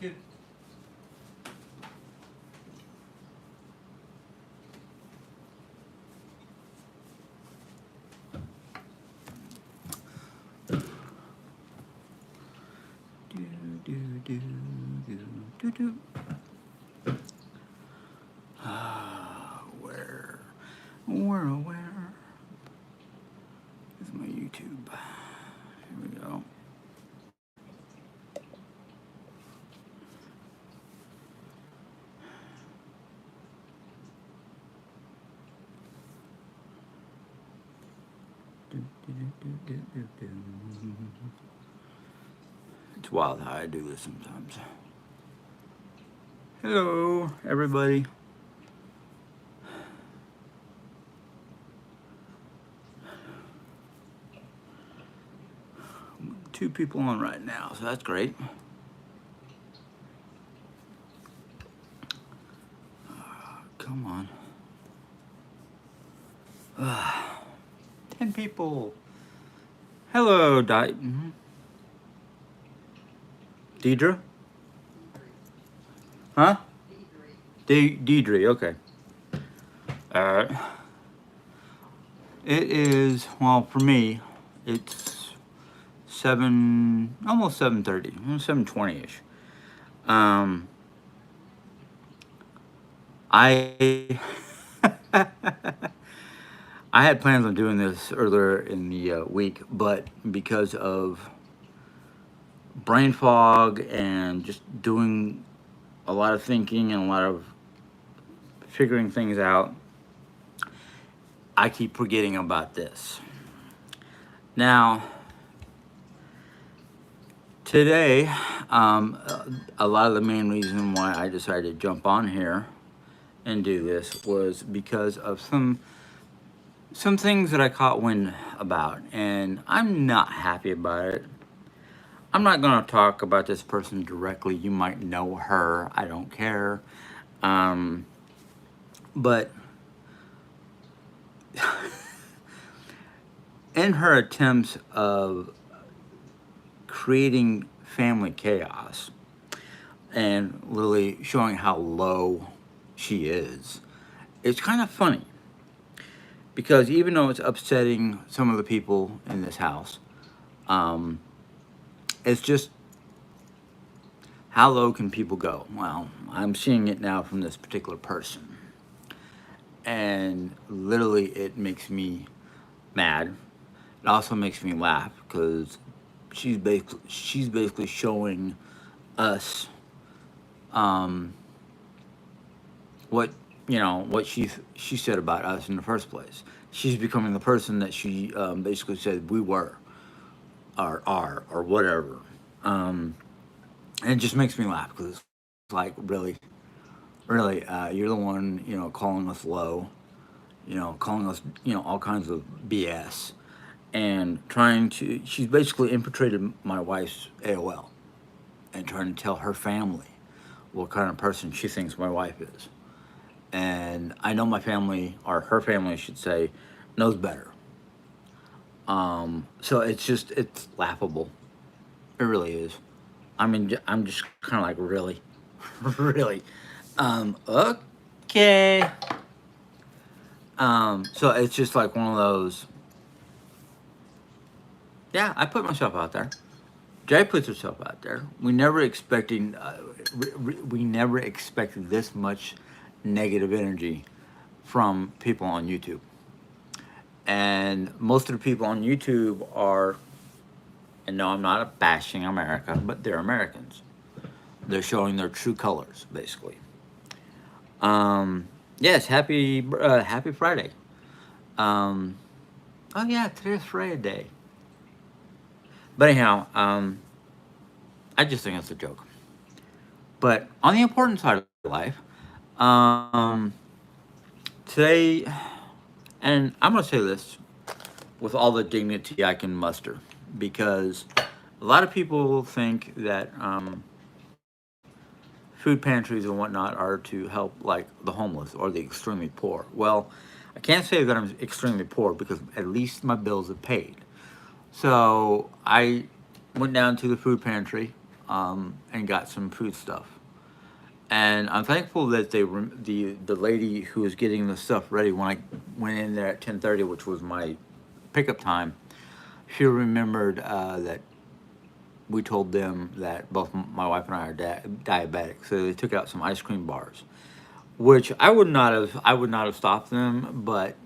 kid. Where is my YouTube? Here we go. It's wild how I do this sometimes. Hello, everybody. Two people on right now, so that's great. Come on. 10 people. Hello, Deidre? Huh? Deidre, okay. Alright. It is, well, for me, it's 7, almost 7:30, 7:20-ish. I I had plans on doing this earlier in the week, but because of brain fog and just doing a lot of thinking and a lot of figuring things out, I keep forgetting about this. Now, today, a lot of the main reason why I decided to jump on here and do this was because of some things that I caught wind about, and I'm not happy about it. I'm not going to talk about this person directly. You might know her. I don't care. But in her attempts of creating family chaos and literally showing how low she is, it's kind of funny. Because even though it's upsetting some of the people in this house, it's just, how low can people go? Well, I'm seeing it now from this particular person. And literally, it makes me mad. It also makes me laugh because she's basically showing us what what she said about us in the first place. She's becoming the person that she basically said we were, or are, or whatever. And it just makes me laugh because it's like, really, you're the one, calling us low, calling us, all kinds of BS, and trying to. She's basically infiltrated my wife's AOL and trying to tell her family what kind of person she thinks my wife is. And I know my family, or her family, I should say, knows better. So it's laughable. It really is. I mean, I'm just kind of like, really, really. Okay. So it's just like one of those. Yeah, I put myself out there. Jay puts herself out there. We never expected this much negative energy from people on YouTube. And most of the people on YouTube are, and no, I'm not bashing America, but they're Americans. They're showing their true colors, basically. Yes, happy Friday. Um, oh yeah, today's Friday. But anyhow, I just think it's a joke. But on the important side of life, um, today, and I'm going to say this with all the dignity I can muster, because a lot of people think that food pantries and whatnot are to help, like, the homeless or the extremely poor. Well, I can't say that I'm extremely poor because at least my bills are paid. So I went down to the food pantry and got some food stuff. And I'm thankful that the lady who was getting the stuff ready when I went in there at 10:30, which was my pickup time. She remembered that we told them that both my wife and I are diabetic, so they took out some ice cream bars, which I would not have stopped them, but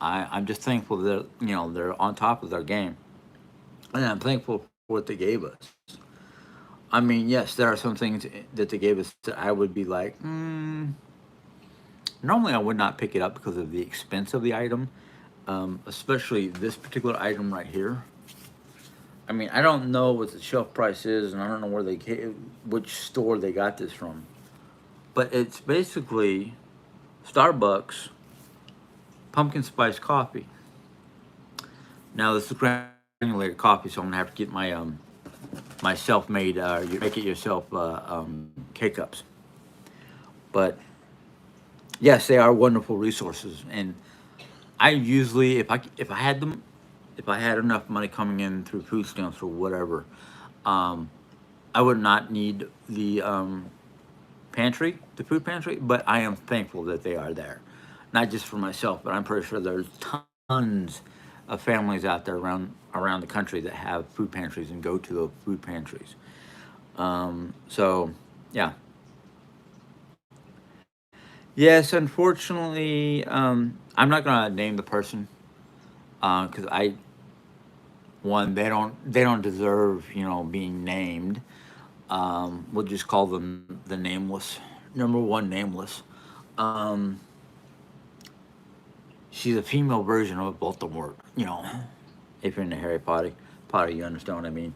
I'm just thankful that they're on top of their game, and I'm thankful for what they gave us. I mean, yes, there are some things that they gave us that I would be like, normally I would not pick it up because of the expense of the item, especially this particular item right here. I mean, I don't know what the shelf price is, and I don't know which store they got this from, but it's basically Starbucks pumpkin spice coffee. Now this is granulated coffee, so I'm gonna have to get my self-made you make it yourself K-cups. But yes, they are wonderful resources, and I usually if I had enough money coming in through food stamps or whatever, um, I would not need the food pantry, but I am thankful that they are there, not just for myself, but I'm pretty sure there's tons of families out there around the country that have food pantries and go to the food pantries. So yeah, yes. Unfortunately, I'm not gonna name the person because I one they don't deserve being named. We'll just call them the nameless, number one nameless. Um, she's a female version of Voldemort. If you're in the Harry Potter, you understand what I mean.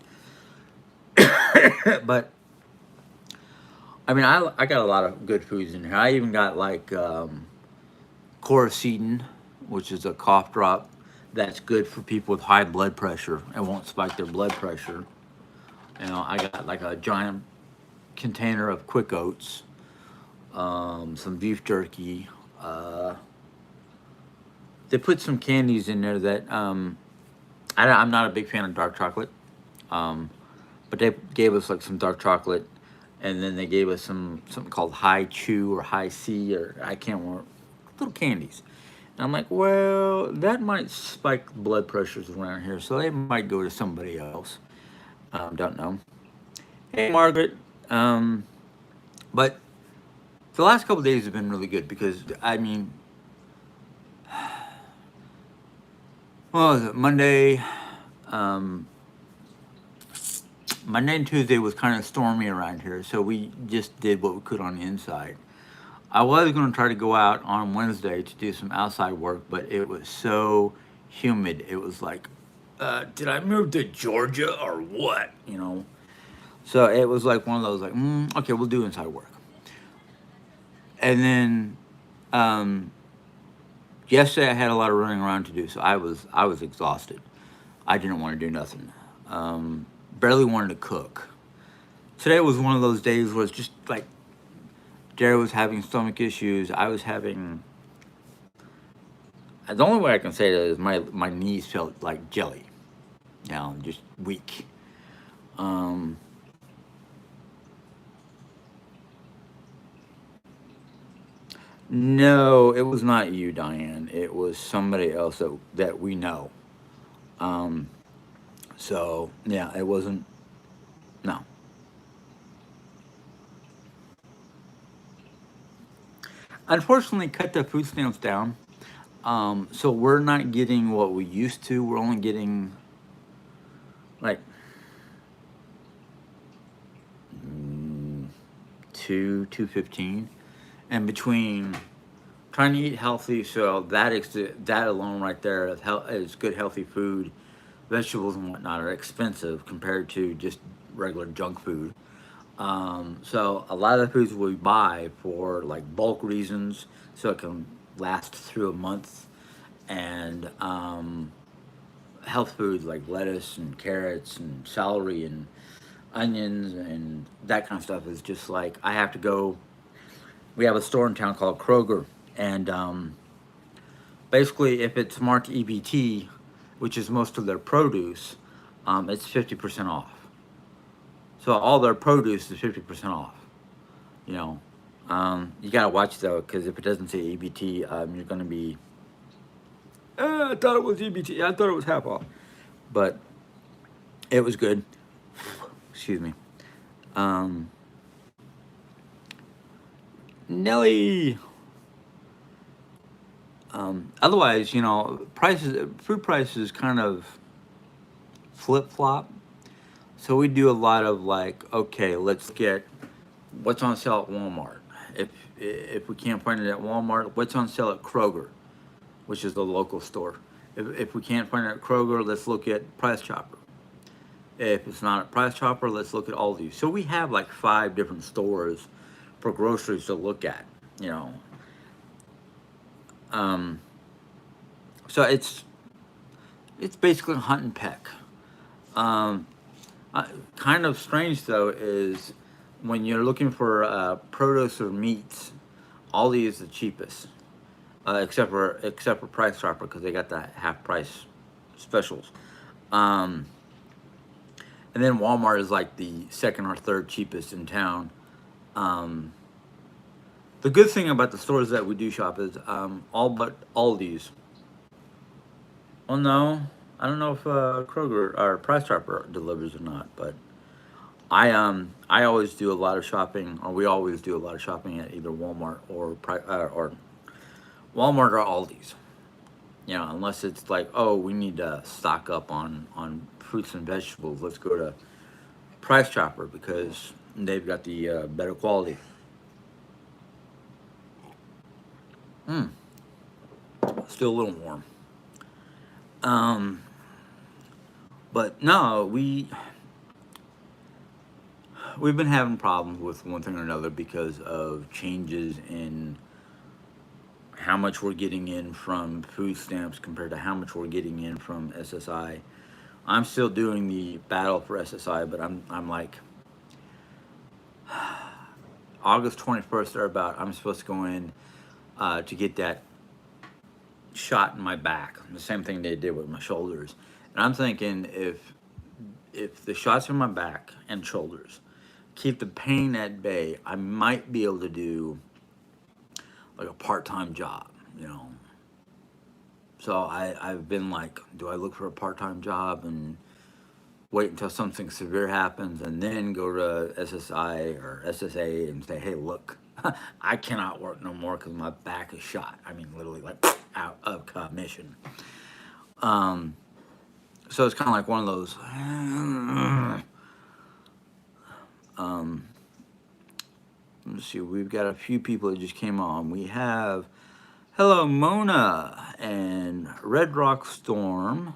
But I mean, I got a lot of good foods in here. I even got like Coricidin, which is a cough drop that's good for people with high blood pressure and won't spike their blood pressure. I got like a giant container of quick oats, some beef jerky. Uh, they put some candies in there that I'm not a big fan of dark chocolate, um, but they gave us like some dark chocolate, and then they gave us something called High Chew or High C or I can't remember, little candies. And I'm like, well, that might spike blood pressures around here, so they might go to somebody else. Don't know. Hey, Margaret. Um, but the last couple of days have been really good because I mean, well, was it Monday? Um, Monday and Tuesday was kind of stormy around here, so we just did what we could on the inside. I was going to try to go out on Wednesday to do some outside work, but it was so humid. It was like, did I move to Georgia or what? So it was like one of those, like, okay, we'll do inside work. And then um, yesterday I had a lot of running around to do, so I was exhausted. I didn't want to do nothing. Barely wanted to cook. Today was one of those days where it's just like Jerry was having stomach issues. I was having. The only way I can say that is my knees felt like jelly. Just weak. Um, no, it was not you, Diane. It was somebody else that we know. Um, so yeah, it wasn't. No, unfortunately, cut the food stamps down. So we're not getting what we used to. We're only getting like mm, 215, and between trying to eat healthy, so that alone right there is good healthy food. Vegetables and whatnot are expensive compared to just regular junk food. So a lot of the foods we buy for like bulk reasons, so it can last through a month, and health foods like lettuce and carrots and celery and onions and that kind of stuff is just like I have to go. We have a store in town called Kroger, and basically, if it's marked EBT, which is most of their produce, it's 50% off. So all their produce is 50% off. You know, you gotta watch though, because if it doesn't say EBT, you're gonna be. I thought it was EBT. I thought it was half off, but it was good. Excuse me. Um, Nelly. Otherwise, prices, food prices kind of flip flop. So we do a lot of like, okay, let's get what's on sale at Walmart. If if we can't find it at Walmart, what's on sale at Kroger, which is the local store. If we can't find it at Kroger, let's look at Price Chopper. If it's not at Price Chopper, let's look at Aldi. So we have like 5 different stores for groceries to look at. You know, um, so it's basically hunt and peck. Um, Kind of strange though is when you're looking for produce or meats, Aldi is the cheapest, except for Price Chopper because they got the half price specials. Um, and then Walmart is like the second or third cheapest in town. Um, the good thing about the stores that we do shop is all but Aldi's. Well, no, I don't know if Kroger or Price Chopper delivers or not, but I always do a lot of shopping, or we always do a lot of shopping at either Walmart or Walmart or Aldi's. Unless it's like, oh, we need to stock up on fruits and vegetables. Let's go to Price Chopper because they've got the better quality. Mm, still a little warm. Um, but no, we've been having problems with one thing or another because of changes in how much we're getting in from food stamps compared to how much we're getting in from SSI. I'm still doing the battle for SSI, but I'm like August 21st or about. I'm supposed to go in to get that shot in my back. The same thing they did with my shoulders. And I'm thinking if the shots in my back and shoulders keep the pain at bay, I might be able to do like a part-time job, you know. So I've been like, do I look for a part-time job and wait until something severe happens and then go to SSI or SSA and say, hey, look, I cannot work no more because my back is shot. I mean, literally like out of commission. Um, so it's kind of like one of those. Um, let's see, we've got a few people that just came on. We have Hello Mona and Red Rock Storm,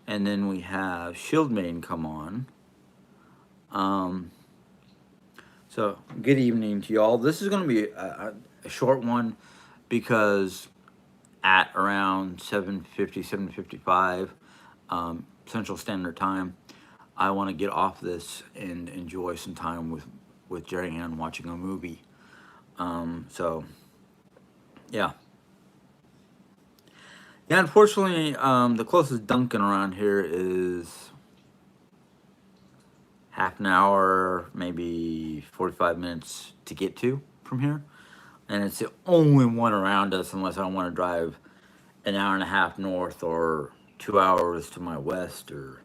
and then we have Shieldmane come on. Um, so good evening to y'all. This is going to be a short one because at around 7:50, 7:55 Central Standard Time, I want to get off this and enjoy some time with Jerry Ann watching a movie. So yeah. Yeah, unfortunately, the closest Dunkin' around here is half an hour, maybe 45 minutes to get to from here. And it's the only one around us unless I want to drive an hour and a half north or 2 hours to my west or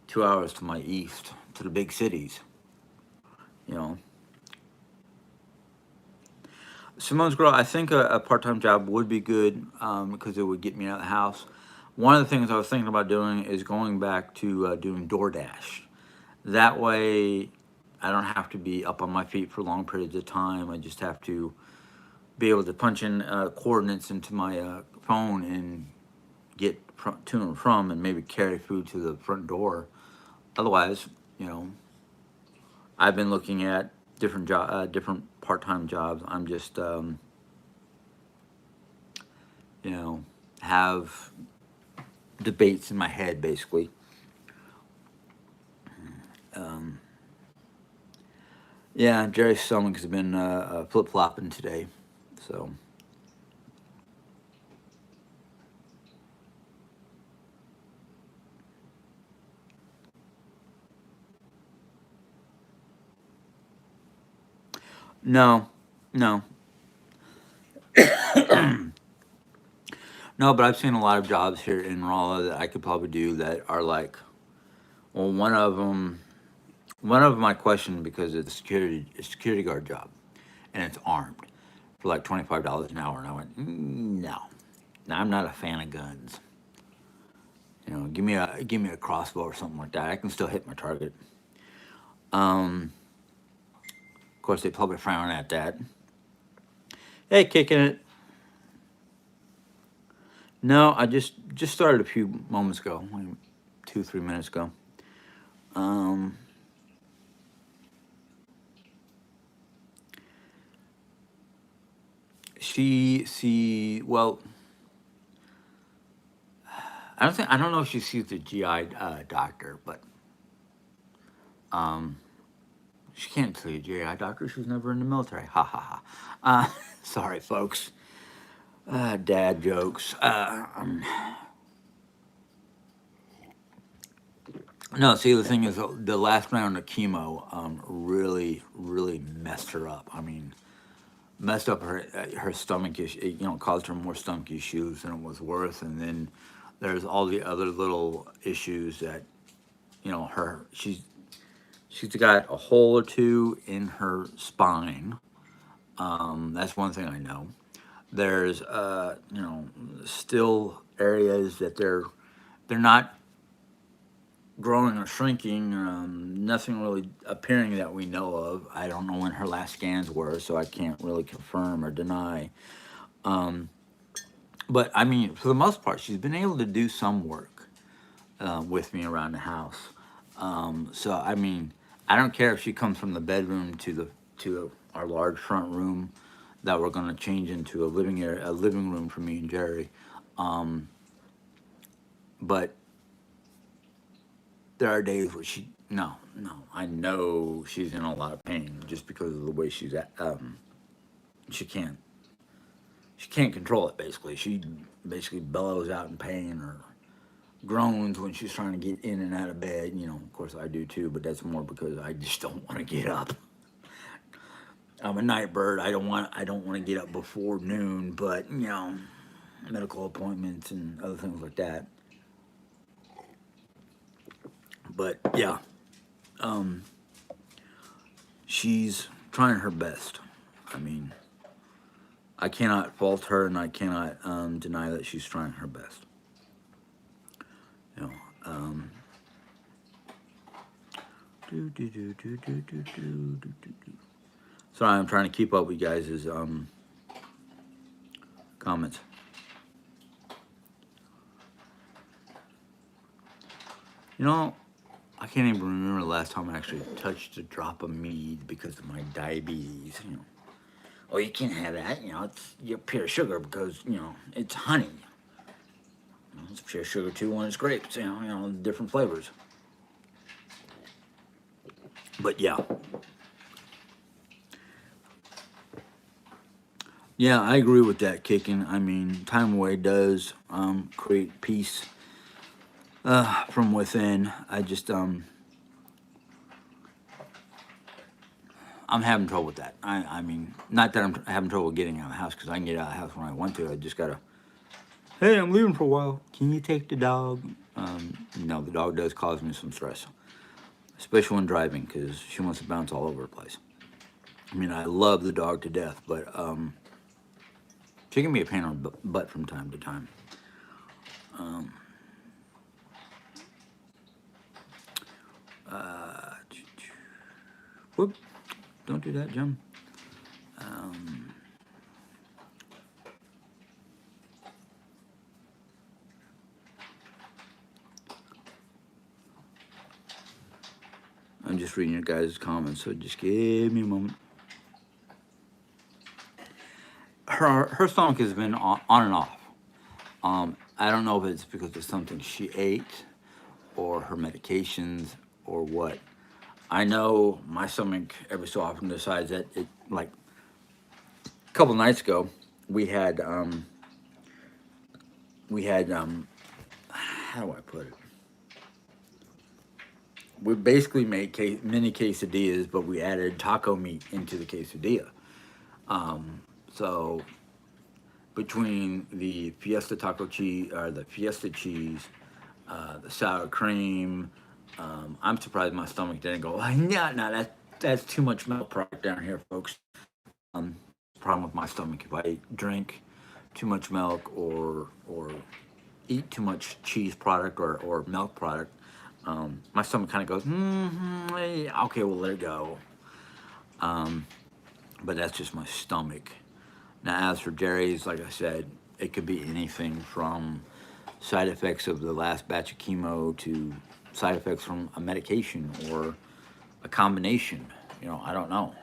2 hours to my east to the big cities, you know. Simone's Girl, I think a part time job would be good because it would get me out of the house. One of the things I was thinking about doing is going back to doing DoorDash. That way, I don't have to be up on my feet for long periods of time. I just have to be able to punch in coordinates into my phone and get to and from, and maybe carry food to the front door. Otherwise, you know, I've been looking at different part-time jobs. I'm just, you know, have debates in my head basically. Um, yeah, Jerry's stomach has been flip flopping today, so. No, no, no. But I've seen a lot of jobs here in Raleigh that I could probably do that are like, well, one of them I questioned because it's a security guard job, and it's armed for like $25 an hour, and I went, no, no, I'm not a fan of guns. Give me a crossbow or something like that. I can still hit my target. Of course, they probably frown at that. Hey, kicking it. No, I just started a few moments ago, like 2 3 minutes ago. Um, well, I don't know if she sees the GI doctor, but um, she can't see a GI doctor. She was never in the military. Ha ha ha. Sorry, folks. Dad jokes. No, see, the thing is, the last round of chemo really, really messed her up. I mean, messed up her stomach issue. Caused her more stomach issues than it was worth. And then there's all the other little issues that her she's got a hole or two in her spine. That's one thing I know. There's still areas that they're not growing or shrinking. Nothing really appearing that we know of. I don't know when her last scans were, so I can't really confirm or deny. Um, but I mean, for the most part, she's been able to do some work with me around the house. So I mean, I don't care if she comes from the bedroom to our large front room that we're going to change into a living room for me and Jerry. Um, but there are days where no, I know she's in a lot of pain just because of the way she's at. She can't she can't control it. Basically, she basically bellows out in pain or groans when she's trying to get in and out of bed. Of course I do too, but that's more because I just don't want to get up. I'm a night bird. I don't want to get up before noon, but medical appointments and other things like that. But yeah, um, she's trying her best. I mean, I cannot fault her, and I cannot deny that she's trying her best. You know. Um, do, do, do, do, do, do, do, do, do. Sorry, I'm trying to keep up with you guys' comments. You know, I can't even remember the last time I actually touched a drop of mead because of my diabetes. Oh, you can't have that. It's your pure sugar because it's honey. It's pure sugar too when it's grapes. Different flavors. But yeah, yeah, I agree with that. Kicking. I mean, time away does create peace from within. I'm having trouble with that. I mean, not that I'm having trouble getting out of the house because I can get out of the house when I want to. I just gotta. Hey, I'm leaving for a while. Can you take the dog? No, the dog does cause me some stress, especially when driving because she wants to bounce all over the place. I mean, I love the dog to death, but she can be a pain on the butt from time to time. Um, uh, whoop! Don't do that, Jim. Um, I'm just reading your guys' comments, so just give me a moment. Her stomach has been on and off. I don't know if it's because of something she ate or her medications or what. I know my stomach every so often decides that it like a couple nights ago we had how do I put it? we basically made mini quesadillas, but we added taco meat into the quesadilla. So between the Fiesta taco cheese or the Fiesta cheese, the sour cream, I'm surprised my stomach didn't go. No, no, that's too much milk product down here, folks. Problem with my stomach if I drink too much milk or eat too much cheese product or milk product. My stomach kind of goes, okay, we'll let it go. But that's just my stomach. Now, as for dairies, like I said, it could be anything from side effects of the last batch of chemo to side effects from a medication or a combination. I don't know.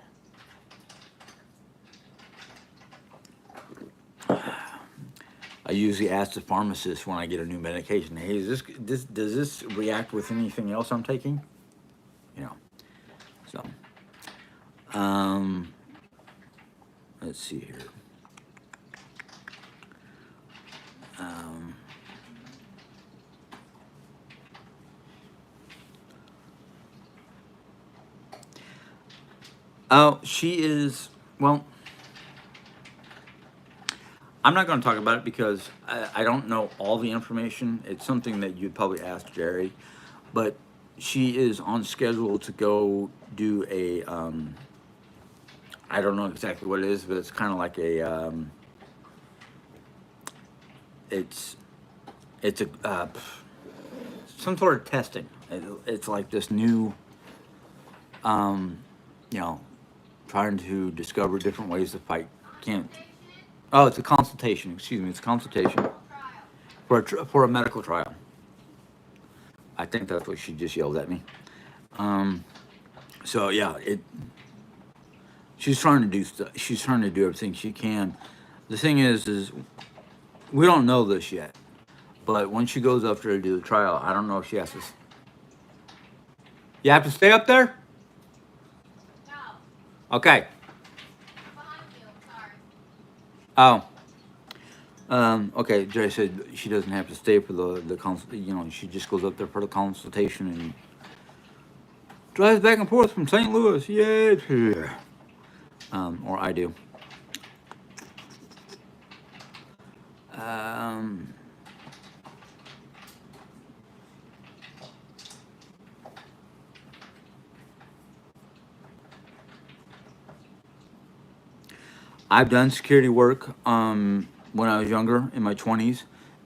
I usually ask the pharmacist when I get a new medication, hey, this does this react with anything else I'm taking? You know. So, um, let's see here. Um, oh, she is. Well, I'm not going to talk about it because I don't know all the information. It's something that you'd probably ask Jerry, but she is on schedule to go do a. I don't know exactly what it is, but it's kind of like a. It's it's a some sort of testing. It's like this new, um, you know, trying to discover different ways to fight cancer. Oh, it's a consultation. Excuse me, it's a consultation for a medical trial. I think that's what she just yelled at me. Um, so yeah, she's trying to do stuff. She's trying to do everything she can. The thing is we don't know this yet. But when she goes up there to do the trial, I don't know if she has to. You have to stay up there. Okay. Oh. Okay. Jay said she doesn't have to stay for the consult. She just goes up there for the consultation and drives back and forth from St. Louis. Yeah. Or I do. Um, I've done security work when I was younger, in my 20s,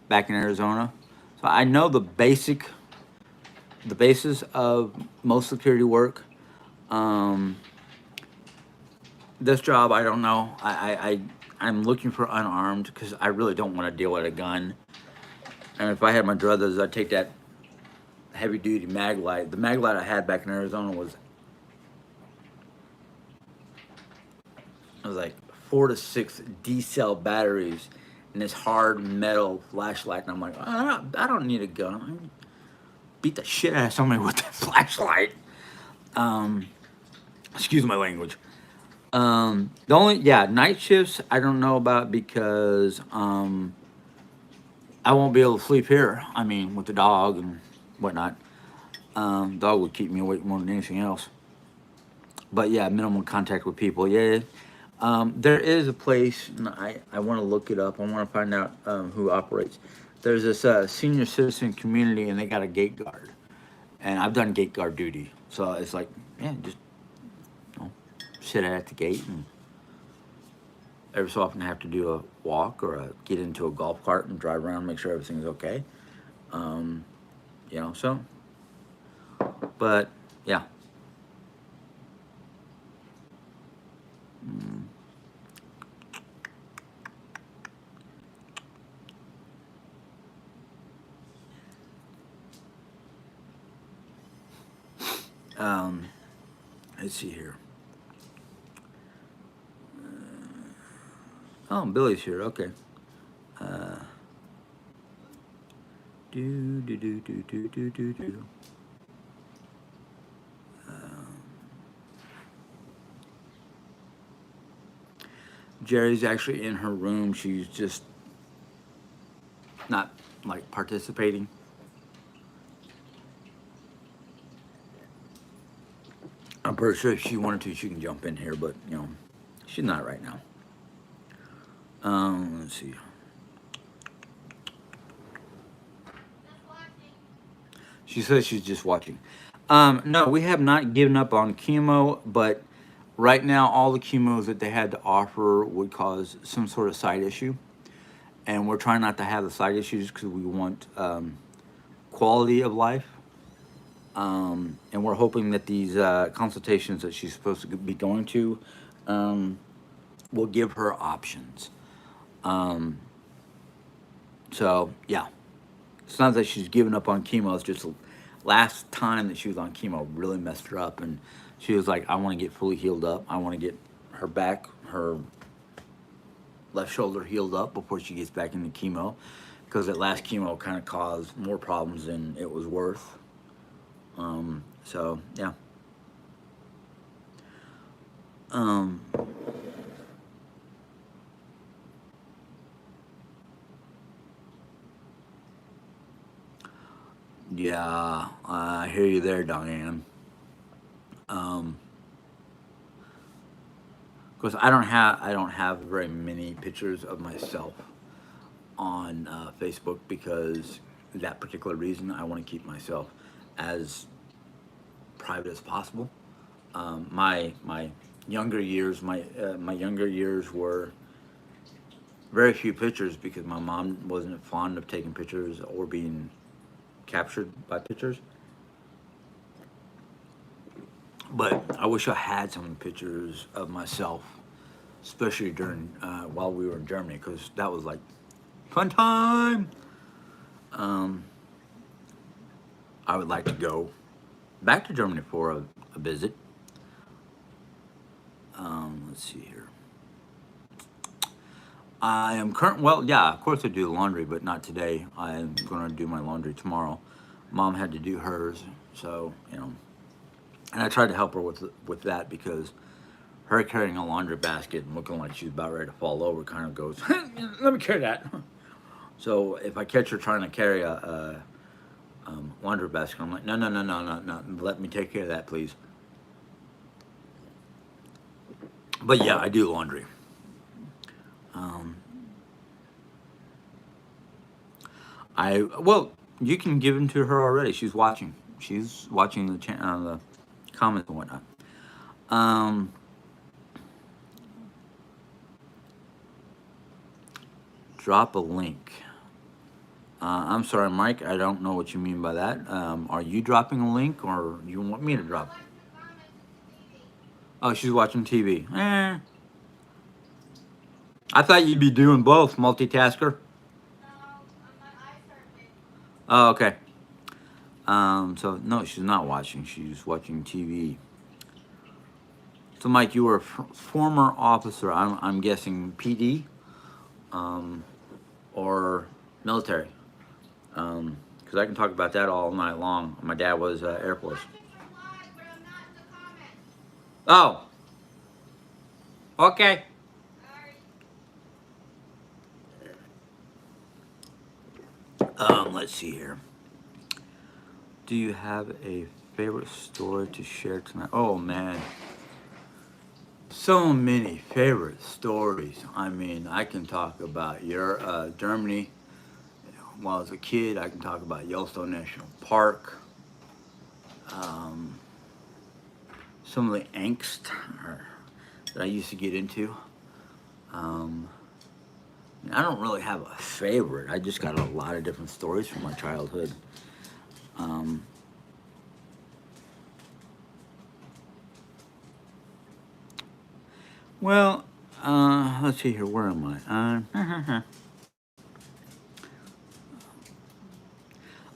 back in Arizona. So I know the basis of most security work. Um, this job, I don't know. I'm looking for unarmed because I really don't want to deal with a gun. And if I had my druthers, I'd take that heavy duty mag light. The mag light I had back in Arizona was like 4 to 6 D cell batteries and this hard metal flashlight. And I'm like, I don't need a gun. I beat the shit out of somebody with that flashlight. Um, excuse my language. The only night shifts I don't know about because I won't be able to sleep here. I mean, with the dog and whatnot. Dog would keep me awake more than anything else. But yeah, minimal contact with people. Yeah. There is a place, and I want to look it up. I want to find out who operates. There's this senior citizen community, and they got a gate guard. And I've done gate guard duty. So it's like, yeah, just you know, sit at the gate and every so often I have to do a walk or get into a golf cart and drive around, make sure everything's okay. Um, so, but yeah. Mm, Um, let's see here. Oh, Billy's here. Okay. Uh, do do do do do do do do. Um, Jerry's actually in her room. She's just not like participating. I'm pretty sure if she wanted to, she can jump in here, but she's not right now. Let's see. She says she's just watching. No, we have not given up on chemo, but right now all the chemos that they had to offer would cause some sort of side issue, and we're trying not to have the side issues because we want quality of life. And we're hoping that these consultations that she's supposed to be going to um, will give her options. Um, so yeah, it's not that she's given up on chemo. It's just last time that she was on chemo really messed her up, and she was like, "I want to get fully healed up. I want to get her back, her left shoulder healed up before she gets back into chemo, because that last chemo kind of caused more problems than it was worth." So yeah. Um, yeah, I hear you there, Diane. Um, because I don't have very many pictures of myself on Facebook because that particular reason I want to keep myself as private as possible. My younger years were very few pictures because my mom wasn't fond of taking pictures or being captured by pictures. But I wish I had some pictures of myself, especially during while we were in Germany, because that was like fun time. Um, I would like to go back to Germany for a visit. Let's see here. I am current. Well, yeah, of course I do the laundry, but not today. I'm going to do my laundry tomorrow. Mom had to do hers, so and I tried to help her with that because her carrying a laundry basket and looking like she's about ready to fall over kind of goes, let me carry that. So if I catch her trying to carry a laundry basket, I'm like, no, no, no, no, no, no, let me take care of that, please. But yeah, I do laundry. Um, well, you can give them to her already. She's watching. She's watching the comments and whatnot. Um, Drop a link. I'm sorry, Mike. I don't know what you mean by that. Are you dropping a link, or you want me to drop? Oh, she's watching TV. I thought you'd be doing both, multitasker. Oh, okay. So no, she's not watching. She's watching TV. So, Mike, you were a former officer. I'm guessing PD, um, or military. Because I can talk about that all night long. My dad was Air Force. Oh, okay. Let's see here. Do you have a favorite story to share tonight? Oh man, so many favorite stories. I mean, I can talk about your Germany. While I was a kid, I can talk about Yellowstone National Park. Um, some of the angst that I used to get into. Um, I don't really have a favorite. I just got a lot of different stories from my childhood. Um, well, let's see here. Where am I?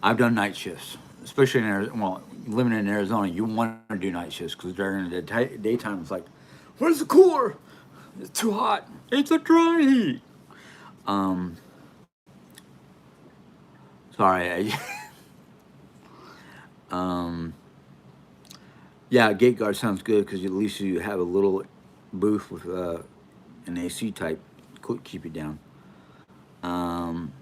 I've done night shifts, especially in Arizona. Well, living in Arizona, you want to do night shifts because during the daytime, it's like, where's the cooler? It's too hot. It's a dry heat. Um, Sorry. um, yeah, gate guard sounds good because at least you have a little booth with an AC type, keep you down. Um,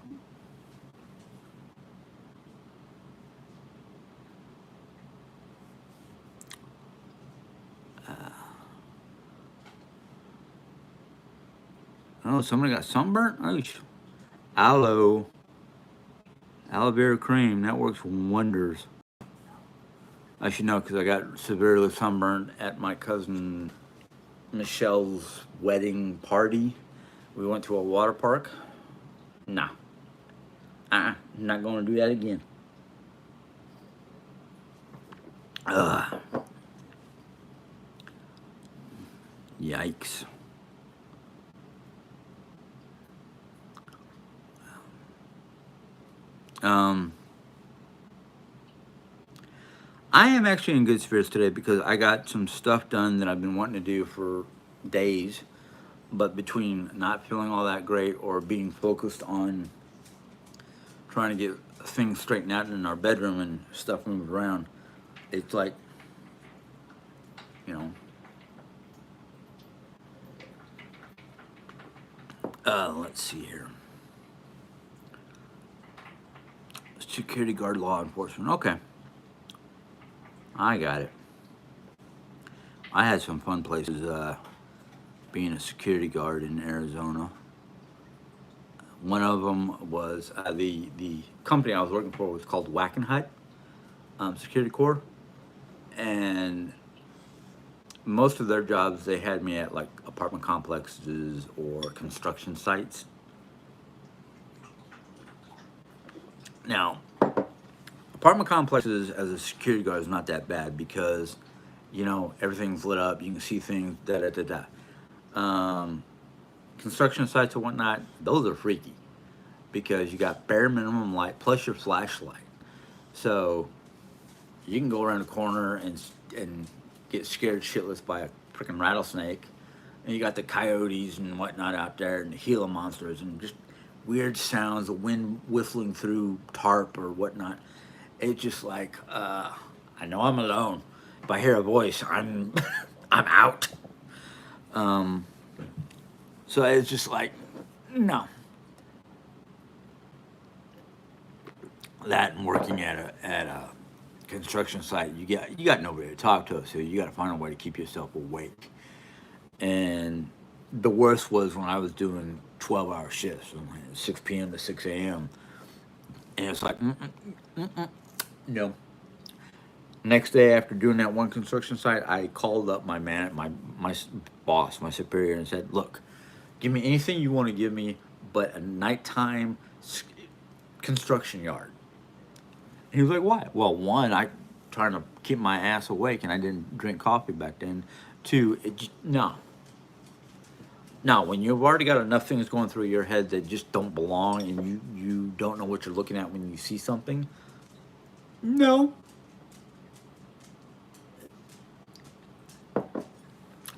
Oh, somebody got sunburnt? Oh, aloe. Aloe vera cream. That works wonders. I should know because I got severely sunburned at my cousin Michelle's wedding party. We went to a water park. Nah. Not going to do that again. Ugh. Yikes. Um, I am actually in good spirits today because I got some stuff done that I've been wanting to do for days. But between not feeling all that great or being focused on trying to get things straightened out in our bedroom and stuff moved around, it's like, you know, let's see here. Security guard law enforcement. Okay, I got it. I had some fun places being a security guard in Arizona. One of them was the company I was working for was called Wackenhut Security Corps, and most of their jobs they had me at like apartment complexes or construction sites. Now, apartment complexes as a security guard is not that bad because everything's lit up, you can see things, da da da da. Construction sites and whatnot, those are freaky because you got bare minimum light plus your flashlight. So you can go around a corner and get scared shitless by a freaking rattlesnake, and you got the coyotes and whatnot out there, and the Gila monsters, and just weird sounds, the wind whistling through tarp or whatnot. It's just like I know I'm alone. If I hear a voice, I'm I'm out. Um, so it's just like no, that and working at a construction site, you got nobody to talk to, so you got to find a way to keep yourself awake. And the worst was when I was doing 12-hour shifts, from like 6 p.m. to 6 a.m. And it's like, no. Next day after doing that one construction site, I called up my boss, my superior, and said, "Look, give me anything you want to give me, but a nighttime construction yard." And he was like, "Why?" Well, one, I trying to keep my ass awake, and I didn't drink coffee back then. Two, no, no. When you've already got enough things going through your head that just don't belong, and you don't know what you're looking at when you see something. No,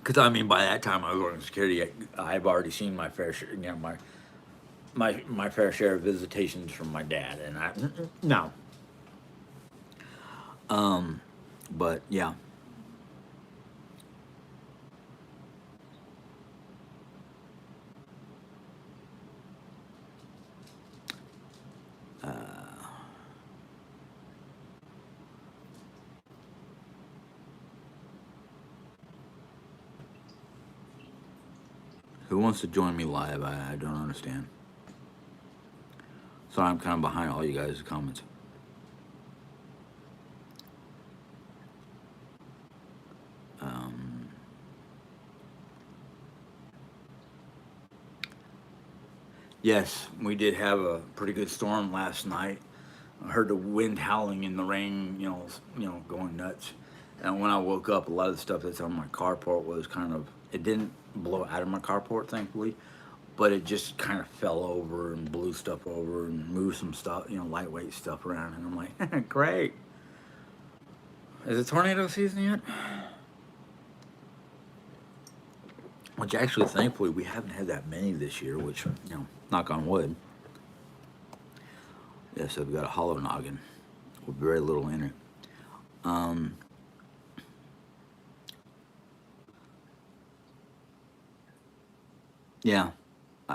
because I mean, by that time I was working security. I've already seen my fair share, my fair share of visitations from my dad, and no. But yeah, who wants to join me live? I don't understand. So I'm kind of behind all you guys' comments. Um, yes, we did have a pretty good storm last night. I heard the wind howling and the rain, going nuts. And when I woke up, a lot of the stuff that's on my carport was kind of, it didn't blow out of my carport, thankfully, but it just kind of fell over and blew stuff over and moved some stuff, lightweight stuff around. And I'm like, great. Is it tornado season yet? Which actually, thankfully, we haven't had that many this year, which, knock on wood. Yes, I've got a hollow noggin with very little in it. Um, yeah,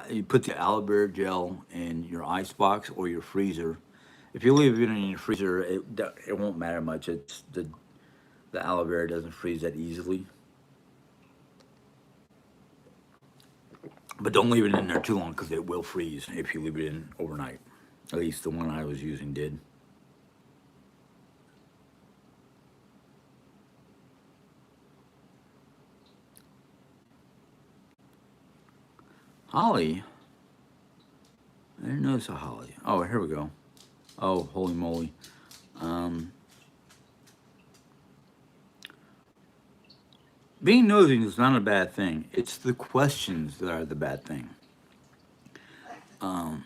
you put the aloe vera gel in your ice box or your freezer. If you leave it in your freezer, it won't matter much. It's the aloe vera doesn't freeze that easily. But don't leave it in there too long because it will freeze if you leave it in overnight. At least the one I was using did. Holly? I didn't notice a holly. Oh, here we go. Oh, holy moly. Um, Being nosy is not a bad thing. It's the questions that are the bad thing. Um,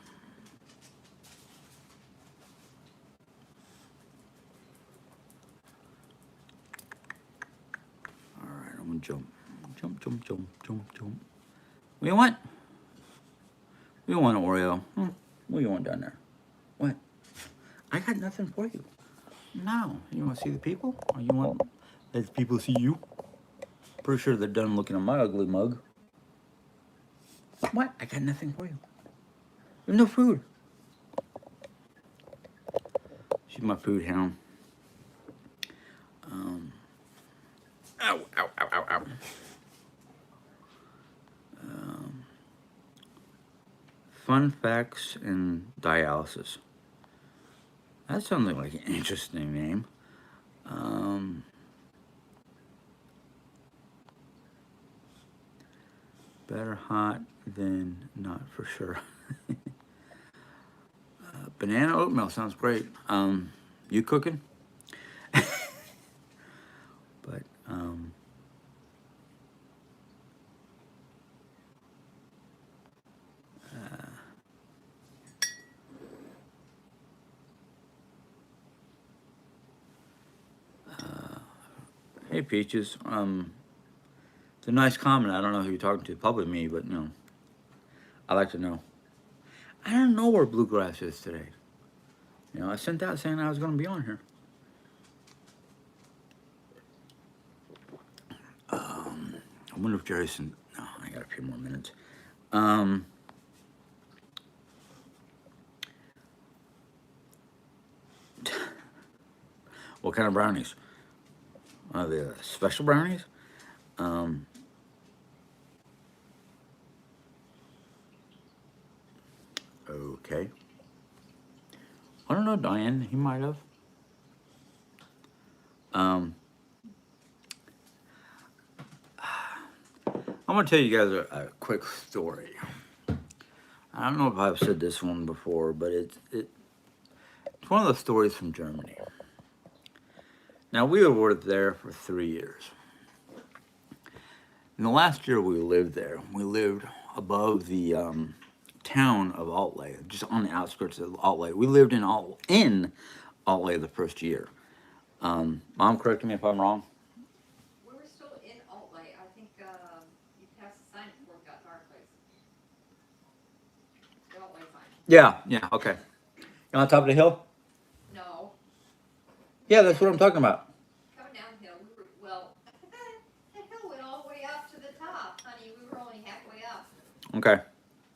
all right, I'm gonna jump. Jump, jump, jump, jump, jump. What do you want? We don't want an Oreo. What do you want down there? What? I got nothing for you. No. You want to see the people? Or you want let the people see you? Pretty sure they're done looking at my ugly mug. What? I got nothing for you. There's no food. She's my food hound. Um, ow, ow, ow, ow, ow. Um, Fun facts and dialysis. That sounds like an interesting name. Um, Better hot than not for sure. Banana oatmeal sounds great. You cooking? But hey, Peaches. It's a nice comment. I don't know who you're talking to. Probably me, but no. I like to know. I don't know where Bluegrass is today. I sent out saying I was going to be on here. I wonder if Jason. No, I got a few more minutes. Um, what kind of brownies? Are they special brownies? Um, okay. I don't know, Diane. He might have. Um, I'm going to tell you guys a quick story. I don't know if I've said this one before, but it's one of the stories from Germany. Now, we were there for 3 years. In the last year we lived there, we lived above the town of Altley, just on the outskirts of Altley. We lived in Altley the first year. Mom, correct me if I'm wrong. We were still in Altley. I think you passed the sign before we got to our place. The Altley sign. Yeah, yeah, okay. You on top of the hill? No. Yeah, that's what I'm talking about. Coming downhill, well, the hill went all the way up to the top, honey. We were only halfway up. Okay.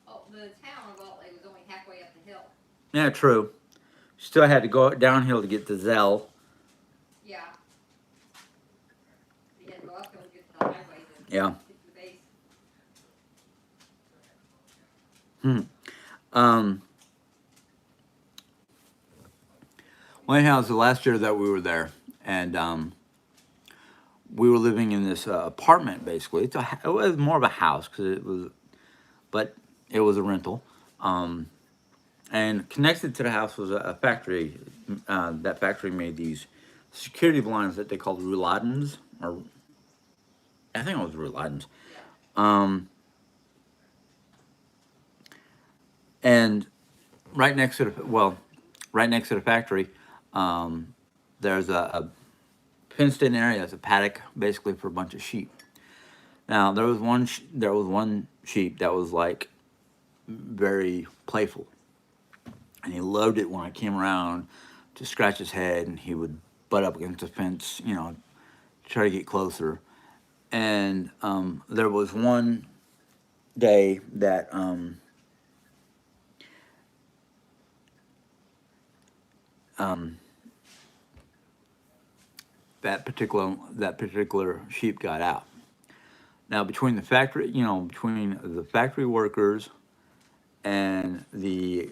Oh, the town of Altley was only halfway up the hill. Yeah, true. Still had to go downhill to get to Zell. Yeah. You had to go uphill to get to the highway to Yeah. get to the base. Hmm. Um, well, anyhow, it was the last year that we were there, and we were living in this apartment. Basically, it was more of a house but it was a rental. Um, and connected to the house was a factory. That factory made these security blinds that they called rouladens, or I think it was rouladens. Yeah. Um, and right next to right next to the factory, um, there's a fenced-in area. It's a paddock, basically for a bunch of sheep. Now there was one sheep that was like very playful, and he loved it when I came around to scratch his head, and he would butt up against the fence, try to get closer. And there was one day that um, that particular sheep got out. Now, between the factory, between the factory workers and the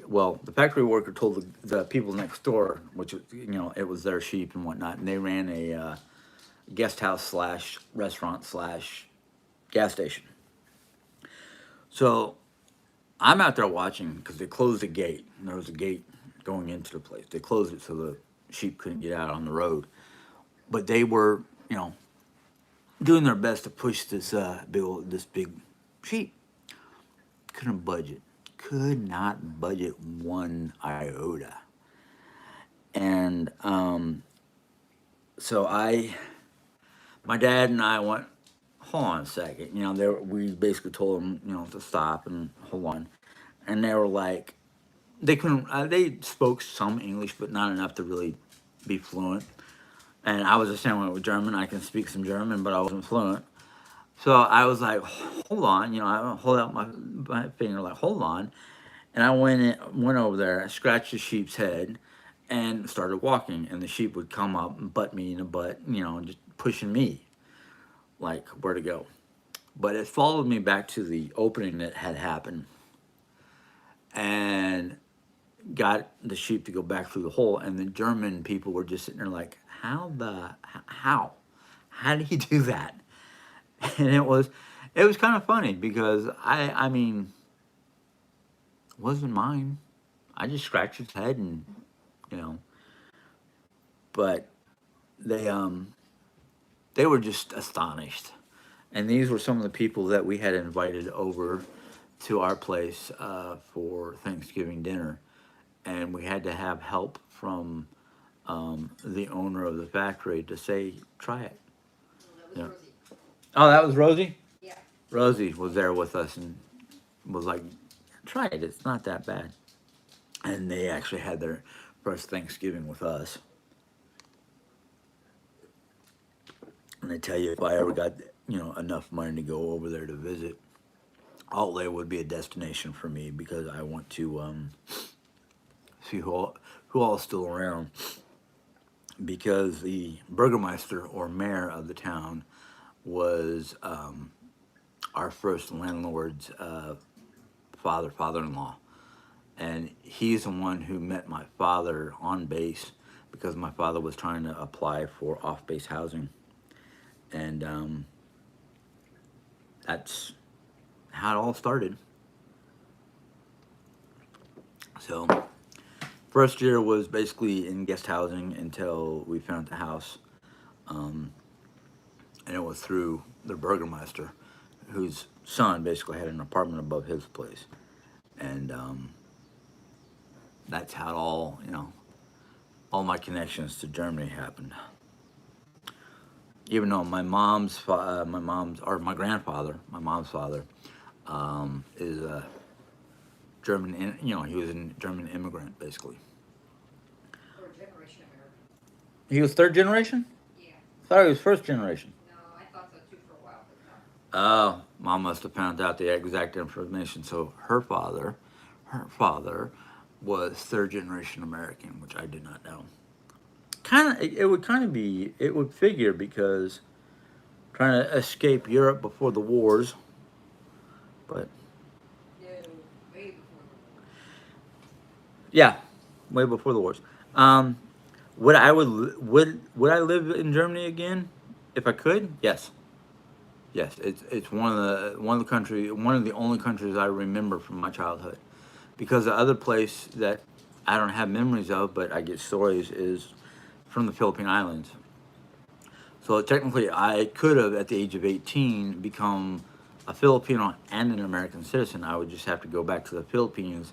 factory worker told the people next door, which it was their sheep and whatnot, and they ran a guest house slash restaurant slash gas station. So I'm out there watching because they closed the gate. And there was a gate going into the place. They closed it so the sheep couldn't get out on the road. But they were, doing their best to push this big sheep. Couldn't budge it. Could not budget one iota. And so my dad and I went. Hold on a second. We basically told them, to stop and hold on. And they were like, they couldn't. They spoke some English, but not enough to really be fluent. And I was the same way with German. I can speak some German, but I wasn't fluent. So I was like, hold on, I hold out my finger, like, hold on. And I went over there, I scratched the sheep's head, and started walking. And the sheep would come up and butt me in the butt, just pushing me, like, where to go. But it followed me back to the opening that had happened and got the sheep to go back through the hole. And the German people were just sitting there like, how? How did he do that? And it was kind of funny because I mean, it wasn't mine. I just scratched its head and you know, but they they were just astonished. And these were some of the people that we had invited over to our place for Thanksgiving dinner, and we had to have help from the owner of the factory to say, "Try it." Well, that was Yeah. Rosie. Oh, that was Rosie. Yeah. Rosie was there with us and was like, "Try it. It's not that bad." And they actually had their first Thanksgiving with us. And I tell you, if I ever got enough money to go over there to visit, Outlet would be a destination for me because I want to see who all is still around. Because the burgermeister or mayor of the town was our first landlord's father-in-law, and he's the one who met my father on base because my father was trying to apply for off-base housing, and that's how it all started. So first year was basically in guest housing until we found the house, um, and it was through the burgermeister, whose son basically had an apartment above his place, and that's how all my connections to Germany happened. Even though my mom's or my grandfather, my mom's father, is a German, he was a German immigrant basically. Or Generation American. He was third generation. Yeah. I thought he was first generation. No, I thought so too for a while, but no. Oh, mom must have found out the exact information. So her father was third generation American, which I did not know. It would figure because trying to escape Europe before the wars, but No, way before the war. yeah, way before the wars. Um, would I live in Germany again if I could? Yes, yes. It's one of the only countries I remember from my childhood. Because the other place that I don't have memories of, but I get stories, is from the Philippine Islands. So technically, I could have, at the age of 18, become a Filipino and an American citizen. I would just have to go back to the Philippines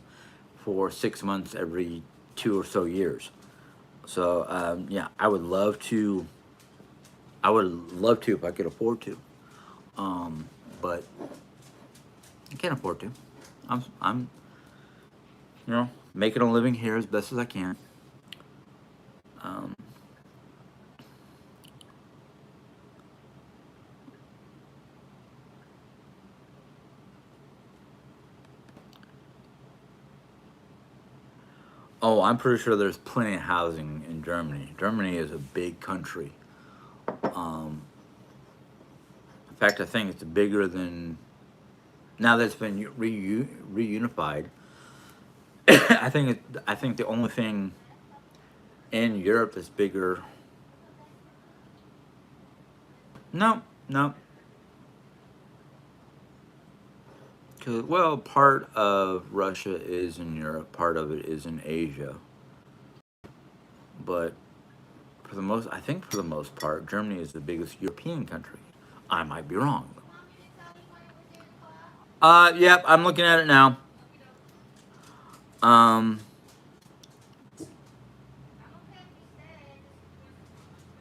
for 6 months every 2 or so years. So yeah, I would love to. I would love to if I could afford to, but I can't afford to. I'm making a living here as best as I can. Um, oh, I'm pretty sure there's plenty of housing in Germany. Germany is a big country. Um, In fact, I think it's bigger than now that it's been reunified. I think the only thing in Europe that's bigger. No, no. 'Cause, well, part of Russia is in Europe, part of it is in Asia, but I think for the most part, Germany is the biggest European country. I might be wrong. Yep, I'm looking at it now. Um,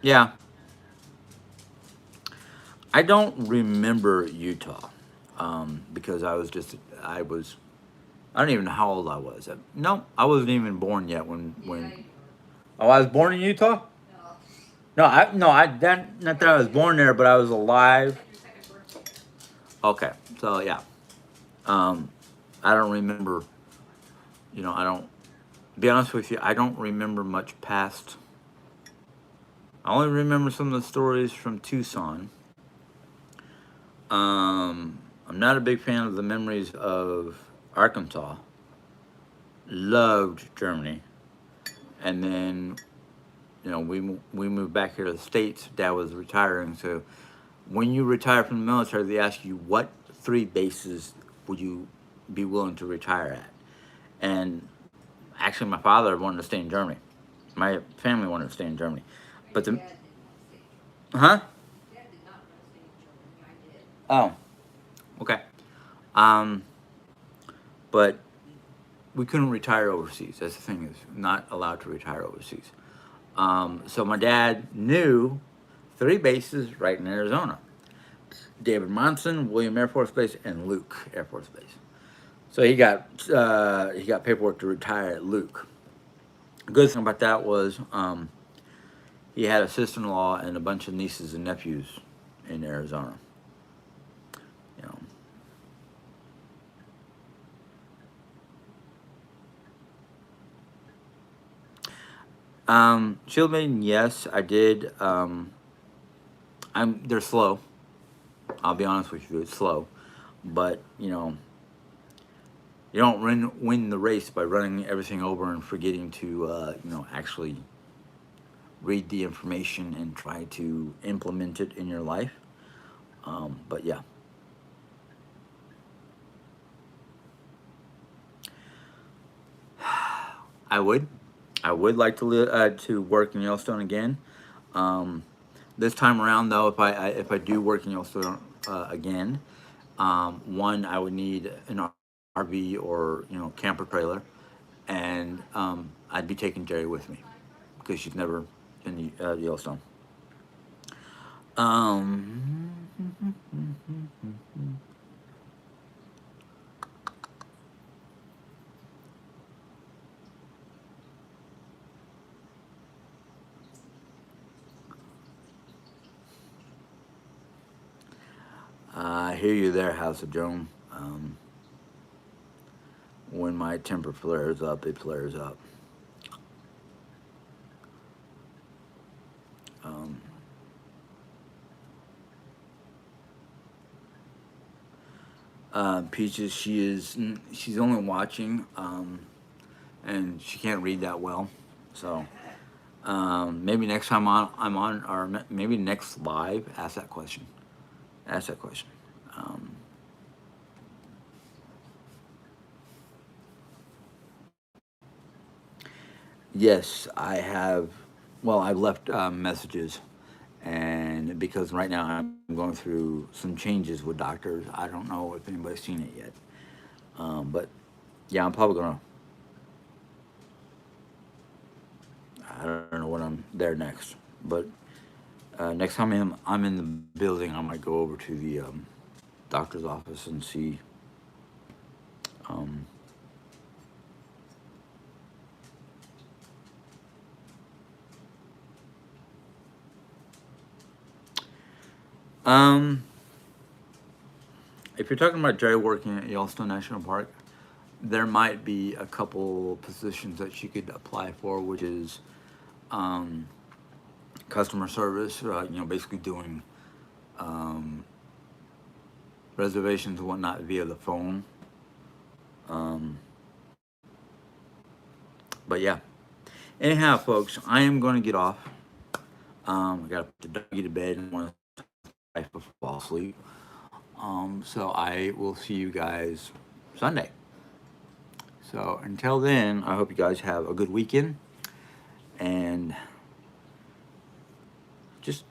yeah, I don't remember Utah, because I was, I don't even know how old I was. No, I wasn't even born yet when. Oh, I was born in Utah. No, I that not that I was born there, but I was alive. Okay, so yeah, um, I don't remember. I don't. Be honest with you, I don't remember much past. I only remember some of the stories from Tucson. I'm not a big fan of the memories of Arkansas. Loved Germany, and then we moved back here to the states. Dad was retiring, so when you retire from the military, they ask you what three bases would you be willing to retire at. And actually, my father wanted to stay in Germany. My family wanted to stay in Germany, but the huh? Oh, okay. Um, but we couldn't retire overseas. That's the thing, is not allowed to retire overseas. So my dad knew three bases right in Arizona: David Monson, William Air Force Base, and Luke Air Force Base. So he got paperwork to retire at Luke. The good thing about that was he had a sister-in-law and a bunch of nieces and nephews in Arizona. You know, Shield Maiden, yes, I did. They're slow. I'll be honest with you, it's slow, but you don't win the race by running everything over and forgetting to actually read the information and try to implement it in your life. But yeah, I would. I would like to work in Yellowstone again. Um, this time around, though, if I do work in Yellowstone again, one, I would need an RV or camper trailer, and I'd be taking Jerry with me because she's never in Yellowstone. Um, I hear you there, House of Joan. When my temper flares up, it flares up. Um, Peaches, she's only watching, and she can't read that well. So maybe next time I'm on, or maybe next live, ask that question. Ask that question. Um, yes, I have. Well, I've left messages, and because right now I'm going through some changes with doctors, I don't know if anybody's seen it yet. But yeah, I'm probably gonna. I don't know when I'm there next, but next time I'm in the building, I might go over to the doctor's office and see. Um, um, if you're talking about Jerry working at Yellowstone National Park, there might be a couple positions that she could apply for, which is um, customer service. Basically doing reservations and whatnot via the phone. Um, but yeah. Anyhow, folks, I am going to get off. I got to put the doggy to bed and want to fall asleep. So I will see you guys Sunday. So until then, I hope you guys have a good weekend and just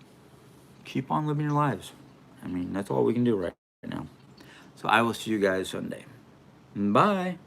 keep on living your lives. I mean, that's all we can do right now. So I will see you guys Sunday. Bye.